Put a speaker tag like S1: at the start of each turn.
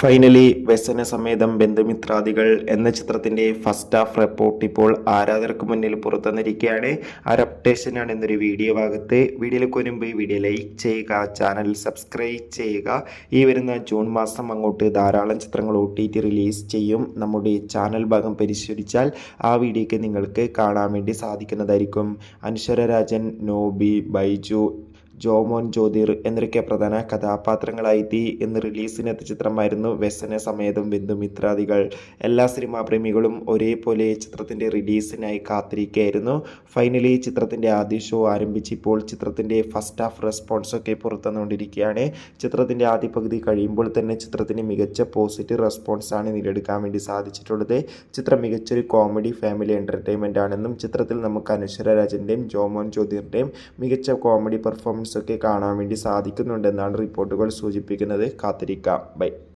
S1: Finally വ്യസനസമേതം ബന്ധുമിത്രാദികൾ എന്ന ചിത്രത്തിന്റെ first half report ഇപ്പോൾ ആരാധകർക്ക് മുന്നിൽ പുറത്തുവന്നിരിക്കുകയാണ്. ആ ഒരു അപ്ഡേഷനാണ് ഇന്നൊരു വീഡിയോ ഭാഗത്ത്. വീഡിയോയിലേക്ക് മുൻപ് വീഡിയോ ലൈക്ക് ചെയ്യുക, ചാനൽ സബ്സ്ക്രൈബ് ചെയ്യുക. ഈ വരുന്ന ജൂൺ മാസം അങ്ങോട്ട് ധാരാളം ചിത്രങ്ങൾ OTT റിലീസ് ചെയ്യും. നമ്മുടെ ചാനൽ ഭാഗം പരിശോധിച്ചാൽ ആ വീഡിയോയ്ക്ക് നിങ്ങൾക്ക് കാണാൻ വേണ്ടി സാധിക്കുന്നതായിരിക്കും. അനശ്വര രാജൻ, നോബി, ബൈജു, ജോമോൻ ജ്യോതിർ എന്നൊക്കെ പ്രധാന കഥാപാത്രങ്ങളായി ഇന്ന് റിലീസിനെത്തിയ ചിത്രമായിരുന്നു വ്യസനസമേതം ബന്ധുമിത്രാദികൾ. എല്ലാ സിനിമാ പ്രേമികളും ഒരേപോലെ ചിത്രത്തിൻ്റെ റിലീസിനായി കാത്തിരിക്കുകയായിരുന്നു. ഫൈനലി ചിത്രത്തിൻ്റെ ആദ്യ ഷോ ആരംഭിച്ചപ്പോൾ ചിത്രത്തിൻ്റെ ഫസ്റ്റ് ഹാഫ് റെസ്പോൺസൊക്കെ പുറത്തുവന്നുകൊണ്ടിരിക്കുകയാണ്. ചിത്രത്തിൻ്റെ ആദ്യ പകുതി കഴിയുമ്പോൾ തന്നെ ചിത്രത്തിന് മികച്ച പോസിറ്റീവ് റെസ്പോൺസാണ് നേടിയെടുക്കാൻ വേണ്ടി സാധിച്ചിട്ടുള്ളത്. ചിത്രം മികച്ചൊരു കോമഡി ഫാമിലി എൻ്റർടൈൻമെൻ്റ് ആണെന്നും ചിത്രത്തിൽ നമുക്ക് അനശ്വര രാജൻ്റെയും ജോമോൻ ജ്യോതിറിൻ്റെയും മികച്ച കോമഡി പെർഫോമൻസ് ഒക്കെ കാണാൻ വേണ്ടി സാധിക്കുന്നുണ്ടെന്നാണ് റിപ്പോർട്ടുകൾ സൂചിപ്പിക്കുന്നത്. കാത്തിരിക്കാം. ബൈ.